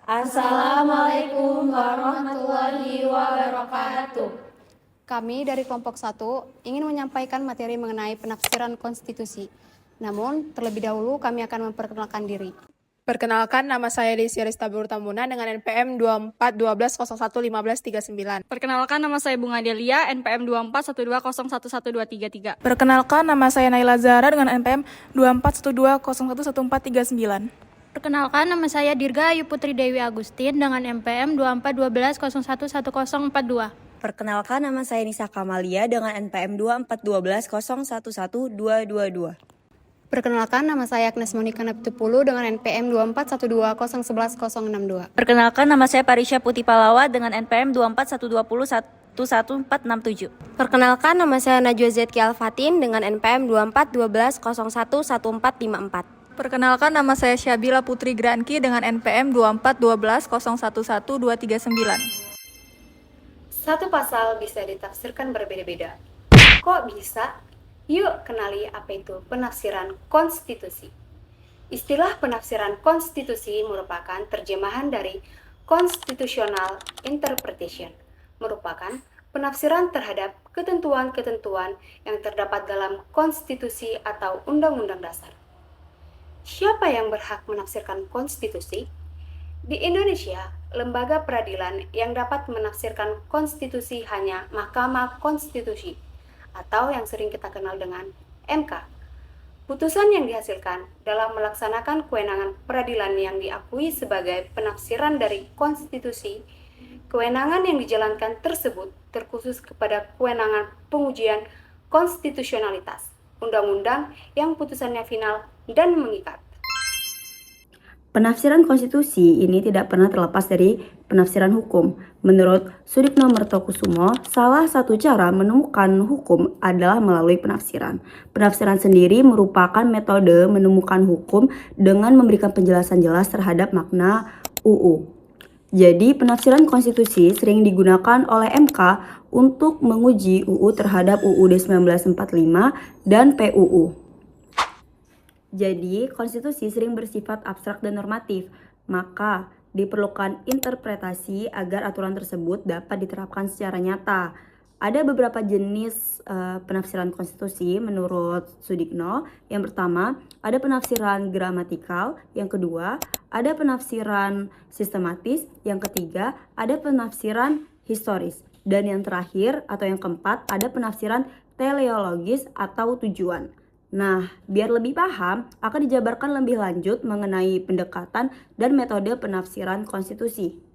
Assalamualaikum warahmatullahi wabarakatuh. Kami dari kelompok 1 ingin menyampaikan materi mengenai penafsiran konstitusi. Namun, terlebih dahulu kami akan memperkenalkan diri. Perkenalkan, nama saya Desi Arista Tamuna dengan NPM 2412011539. Perkenalkan, nama saya Bunga Delia, NPM 2412011233. Perkenalkan, nama saya Naila Zahra dengan NPM 2412011439. Perkenalkan, nama saya Dirga Ayu Putri Dewi Agustin dengan NPM 2412011042. Perkenalkan, nama saya Nisa Kamalia dengan NPM 2412011222. Perkenalkan, nama saya Agnes Monika Napitupulu dengan NPM 241201111062. Perkenalkan, nama saya Parisha Putih Palawa dengan NPM 2412011467. Perkenalkan, nama saya Najwa Zetki Al-Fatin dengan NPM 2412011454. Perkenalkan, nama saya Syabila Putri Granki dengan NPM 241201111239. Satu pasal bisa ditafsirkan berbeda-beda. Kok bisa? Yuk kenali apa itu penafsiran konstitusi. Istilah penafsiran konstitusi merupakan terjemahan dari constitutional interpretation, merupakan penafsiran terhadap ketentuan-ketentuan yang terdapat dalam konstitusi atau undang-undang dasar. Siapa yang berhak menafsirkan konstitusi? Di Indonesia, lembaga peradilan yang dapat menafsirkan konstitusi hanya Mahkamah Konstitusi atau yang sering kita kenal dengan MK. Putusan yang dihasilkan dalam melaksanakan kewenangan peradilan yang diakui sebagai penafsiran dari konstitusi. Kewenangan yang dijalankan tersebut terkhusus kepada kewenangan pengujian konstitusionalitas undang-undang yang putusannya final dan mengikat. Penafsiran konstitusi ini tidak pernah terlepas dari penafsiran hukum. Menurut Sudikno Mertokusumo, salah satu cara menemukan hukum adalah melalui penafsiran. Penafsiran sendiri merupakan metode menemukan hukum dengan memberikan penjelasan jelas terhadap makna UU. Jadi, penafsiran konstitusi sering digunakan oleh MK untuk menguji UU terhadap UUD 1945 dan PUU. Jadi, konstitusi sering bersifat abstrak dan normatif, maka diperlukan interpretasi agar aturan tersebut dapat diterapkan secara nyata. Ada beberapa jenis penafsiran konstitusi menurut Sudikno. Yang pertama, ada penafsiran gramatikal. Yang kedua, ada penafsiran sistematis. Yang ketiga, ada penafsiran historis. Dan yang terakhir atau yang keempat, ada penafsiran teleologis atau tujuan. Nah, biar lebih paham, akan dijabarkan lebih lanjut mengenai pendekatan dan metode penafsiran konstitusi.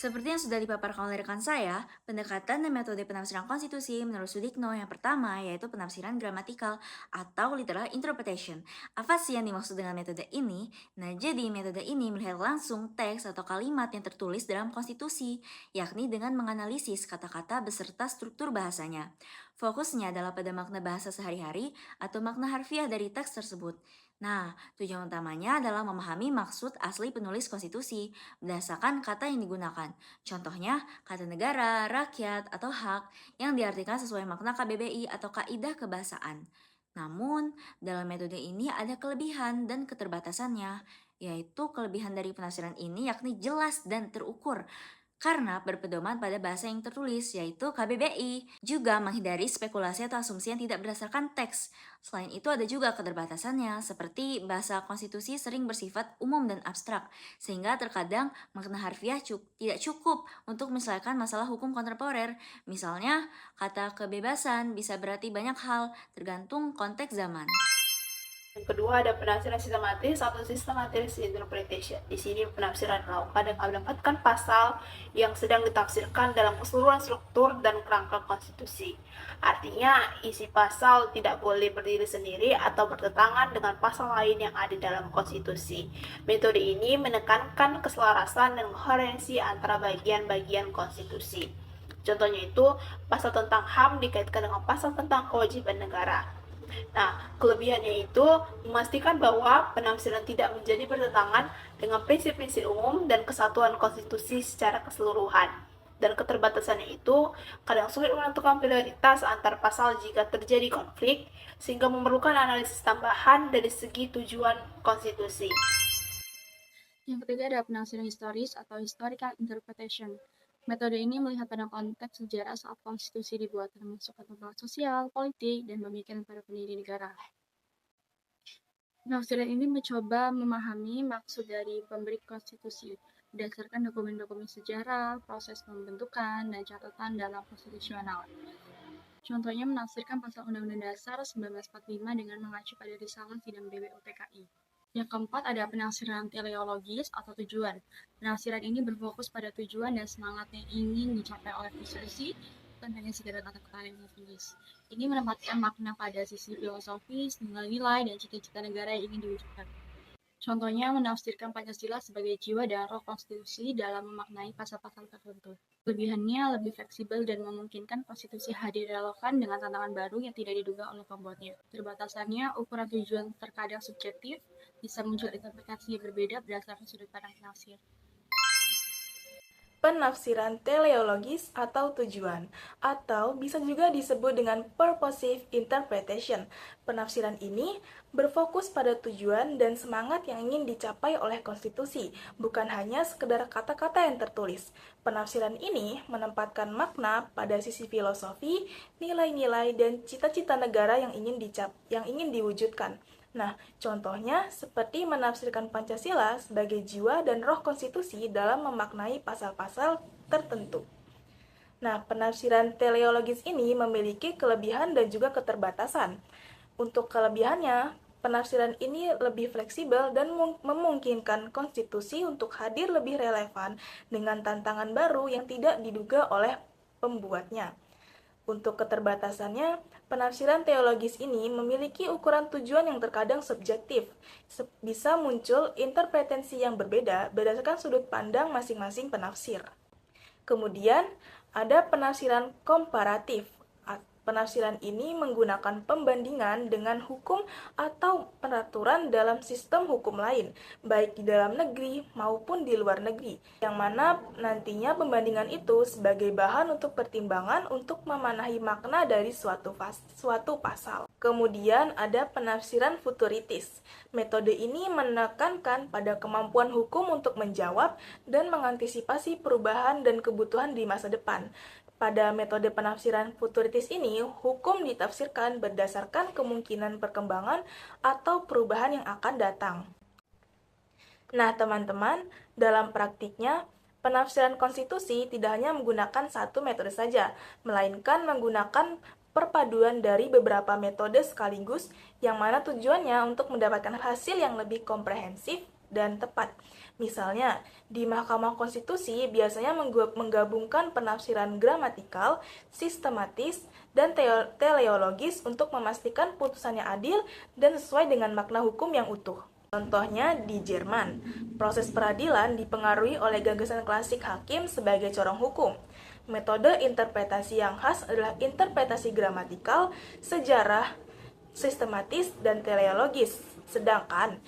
Seperti yang sudah dipaparkan oleh rekan saya, pendekatan dan metode penafsiran konstitusi menurut Sudikno yang pertama yaitu penafsiran gramatikal atau literal interpretation. Apa sih yang dimaksud dengan metode ini? Nah, jadi metode ini melihat langsung teks atau kalimat yang tertulis dalam konstitusi, yakni dengan menganalisis kata-kata beserta struktur bahasanya. Fokusnya adalah pada makna bahasa sehari-hari atau makna harfiah dari teks tersebut. Nah, tujuan utamanya adalah memahami maksud asli penulis konstitusi berdasarkan kata yang digunakan. Contohnya, kata negara, rakyat, atau hak yang diartikan sesuai makna KBBI atau kaidah kebahasaan. Namun, dalam metode ini ada kelebihan dan keterbatasannya, yaitu kelebihan dari penafsiran ini yakni jelas dan terukur, karena berpedoman pada bahasa yang tertulis, yaitu KBBI. Juga menghindari spekulasi atau asumsi yang tidak berdasarkan teks. Selain itu ada juga keterbatasannya, seperti bahasa konstitusi sering bersifat umum dan abstrak, sehingga terkadang makna harfiah tidak cukup untuk menyelesaikan masalah hukum kontemporer. Misalnya, kata kebebasan bisa berarti banyak hal, tergantung konteks zaman. Yang kedua ada penafsiran sistematis atau systematic interpretation. Di sini penafsiran dilakukan dengan mendapatkan pasal yang sedang ditafsirkan dalam keseluruhan struktur dan kerangka konstitusi. Artinya isi pasal tidak boleh berdiri sendiri atau bertentangan dengan pasal lain yang ada dalam konstitusi. Metode ini menekankan keselarasan dan koherensi antara bagian-bagian konstitusi. Contohnya itu pasal tentang HAM dikaitkan dengan pasal tentang kewajiban negara. Nah, kelebihannya itu memastikan bahwa penafsiran tidak menjadi bertentangan dengan prinsip-prinsip umum dan kesatuan konstitusi secara keseluruhan. Dan keterbatasannya itu kadang sulit menentukan prioritas antar pasal jika terjadi konflik, sehingga memerlukan analisis tambahan dari segi tujuan konstitusi. Yang ketiga ada penafsiran historis atau historical interpretation. Metode ini melihat pada konteks sejarah saat konstitusi dibuat, termasuk tentang sosial, politik, dan pemikiran para pendiri negara. Penafsiran ini mencoba memahami maksud dari pemberi konstitusi berdasarkan dokumen-dokumen sejarah, proses pembentukan, dan catatan dalam konstitusional. Contohnya menafsirkan pasal Undang-Undang Dasar 1945 dengan mengacu pada risalah sidang BWUPKI. Yang keempat ada penafsiran teleologis atau tujuan. Penafsiran ini berfokus pada tujuan dan semangat yang ingin dicapai oleh konstitusi, bukan hanya sekedar kata-kata yang tertulis. Ini menempatkan makna pada sisi filosofis, nilai-nilai, dan cita-cita negara yang ingin diwujudkan. Contohnya menafsirkan Pancasila sebagai jiwa dan roh konstitusi dalam memaknai pasal-pasal tertentu. Kelebihannya lebih fleksibel dan memungkinkan konstitusi hadir relevan dengan tantangan baru yang tidak diduga oleh pembuatnya. Terbatasannya, ukuran tujuan terkadang subjektif, bisa muncul interpretasi yang berbeda berdasarkan sudut pandang penafsir. Penafsiran teleologis atau tujuan, atau bisa juga disebut dengan purposive interpretation. Penafsiran ini berfokus pada tujuan dan semangat yang ingin dicapai oleh konstitusi, bukan hanya sekedar kata-kata yang tertulis. Penafsiran ini menempatkan makna pada sisi filosofi, nilai-nilai, dan cita-cita negara yang ingin diwujudkan. Nah, contohnya seperti menafsirkan Pancasila sebagai jiwa dan roh konstitusi dalam memaknai pasal-pasal tertentu. Nah, penafsiran teleologis ini memiliki kelebihan dan juga keterbatasan. Untuk kelebihannya, penafsiran ini lebih fleksibel dan memungkinkan konstitusi untuk hadir lebih relevan dengan tantangan baru yang tidak diduga oleh pembuatnya. Untuk keterbatasannya, penafsiran teologis ini memiliki ukuran tujuan yang terkadang subjektif. Bisa muncul interpretasi yang berbeda berdasarkan sudut pandang masing-masing penafsir. Kemudian, ada penafsiran komparatif. Penafsiran ini menggunakan pembandingan dengan hukum atau peraturan dalam sistem hukum lain, baik di dalam negeri maupun di luar negeri, yang mana nantinya pembandingan itu sebagai bahan untuk pertimbangan untuk memenuhi makna dari suatu pasal. Kemudian ada penafsiran futuritis. Metode ini menekankan pada kemampuan hukum untuk menjawab dan mengantisipasi perubahan dan kebutuhan di masa depan. Pada metode penafsiran futuritis ini, hukum ditafsirkan berdasarkan kemungkinan perkembangan atau perubahan yang akan datang. Nah, teman-teman, dalam praktiknya, penafsiran konstitusi tidak hanya menggunakan satu metode saja, melainkan menggunakan perpaduan dari beberapa metode sekaligus, yang mana tujuannya untuk mendapatkan hasil yang lebih komprehensif dan tepat. Misalnya, di Mahkamah Konstitusi biasanya menggabungkan penafsiran gramatikal, sistematis, dan teleologis untuk memastikan putusannya adil dan sesuai dengan makna hukum yang utuh. Contohnya di Jerman, proses peradilan dipengaruhi oleh gagasan klasik hakim sebagai corong hukum. Metode interpretasi yang khas adalah interpretasi gramatikal, sejarah, sistematis, dan teleologis. Sedangkan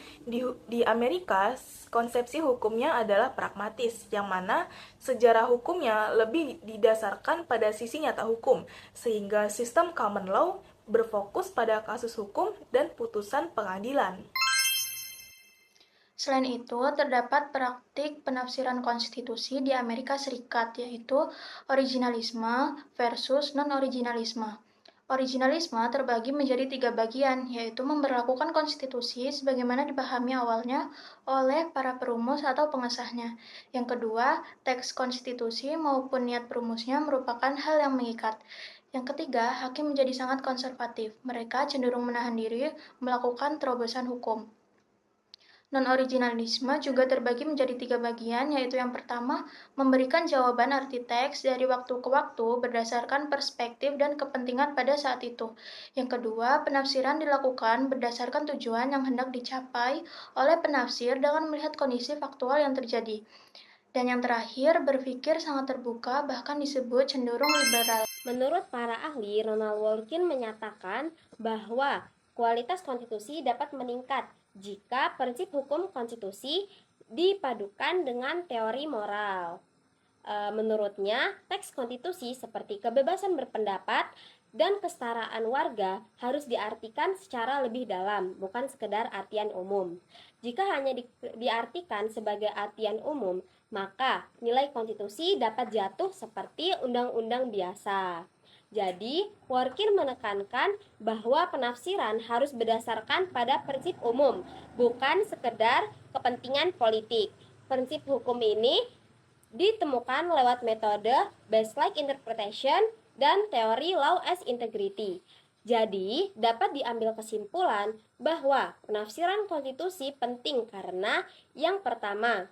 di Amerika, konsepsi hukumnya adalah pragmatis, yang mana sejarah hukumnya lebih didasarkan pada sisi nyata hukum, sehingga sistem common law berfokus pada kasus hukum dan putusan pengadilan. Selain itu, terdapat praktik penafsiran konstitusi di Amerika Serikat, yaitu originalisme versus non-originalisme. Originalisme terbagi menjadi 3 bagian, yaitu memberlakukan konstitusi sebagaimana dipahami awalnya oleh para perumus atau pengesahnya. Yang kedua, teks konstitusi maupun niat perumusnya merupakan hal yang mengikat. Yang ketiga, hakim menjadi sangat konservatif. Mereka cenderung menahan diri melakukan terobosan hukum. Non-originalisme juga terbagi menjadi 3 bagian, yaitu yang pertama, memberikan jawaban arti teks dari waktu ke waktu berdasarkan perspektif dan kepentingan pada saat itu. Yang kedua, penafsiran dilakukan berdasarkan tujuan yang hendak dicapai oleh penafsir dengan melihat kondisi faktual yang terjadi. Dan yang terakhir, berpikir sangat terbuka, bahkan disebut cenderung liberal. Menurut para ahli, Ronald Dworkin menyatakan bahwa kualitas konstitusi dapat meningkat jika prinsip hukum konstitusi dipadukan dengan teori moral. Menurutnya, teks konstitusi seperti kebebasan berpendapat dan kesetaraan warga harus diartikan secara lebih dalam, bukan sekedar artian umum. Jika hanya diartikan sebagai artian umum, maka nilai konstitusi dapat jatuh seperti undang-undang biasa. Jadi, Workin menekankan bahwa penafsiran harus berdasarkan pada prinsip umum, bukan sekedar kepentingan politik. Prinsip hukum ini ditemukan lewat metode based-like interpretation dan teori law as integrity. Jadi, dapat diambil kesimpulan bahwa penafsiran konstitusi penting karena yang pertama,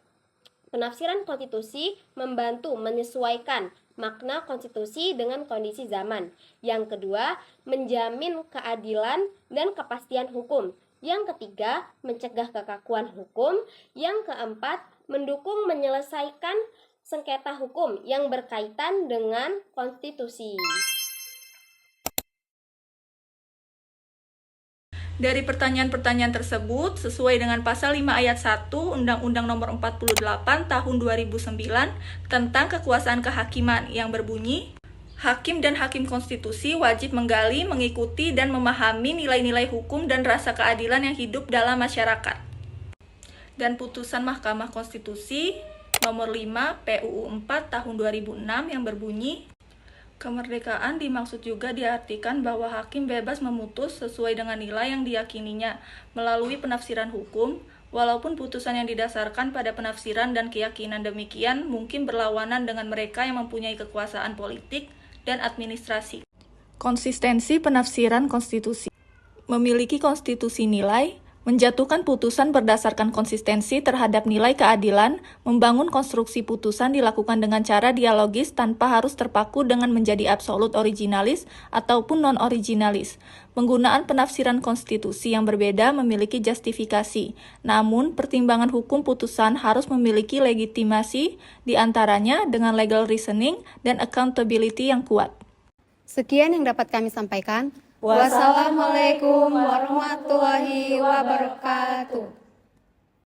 penafsiran konstitusi membantu menyesuaikan makna konstitusi dengan kondisi zaman. Yang kedua, menjamin keadilan dan kepastian hukum. Yang ketiga, mencegah kekakuan hukum. Yang keempat, mendukung menyelesaikan sengketa hukum yang berkaitan dengan konstitusi. Dari pertanyaan-pertanyaan tersebut, sesuai dengan pasal 5 ayat 1 Undang-Undang Nomor 48 Tahun 2009 tentang kekuasaan kehakiman yang berbunyi, hakim dan hakim konstitusi wajib menggali, mengikuti, dan memahami nilai-nilai hukum dan rasa keadilan yang hidup dalam masyarakat. Dan putusan Mahkamah Konstitusi Nomor 5 PUU 4 Tahun 2006 yang berbunyi, kemerdekaan dimaksud juga diartikan bahwa hakim bebas memutus sesuai dengan nilai yang diyakininya melalui penafsiran hukum, walaupun putusan yang didasarkan pada penafsiran dan keyakinan demikian mungkin berlawanan dengan mereka yang mempunyai kekuasaan politik dan administrasi. Konsistensi penafsiran konstitusi. Memiliki konstitusi nilai, menjatuhkan putusan berdasarkan konsistensi terhadap nilai keadilan, membangun konstruksi putusan dilakukan dengan cara dialogis tanpa harus terpaku dengan menjadi absolut originalis ataupun non-originalis. Penggunaan penafsiran konstitusi yang berbeda memiliki justifikasi, namun pertimbangan hukum putusan harus memiliki legitimasi, diantaranya dengan legal reasoning dan accountability yang kuat. Sekian yang dapat kami sampaikan. Wassalamualaikum warahmatullahi wabarakatuh.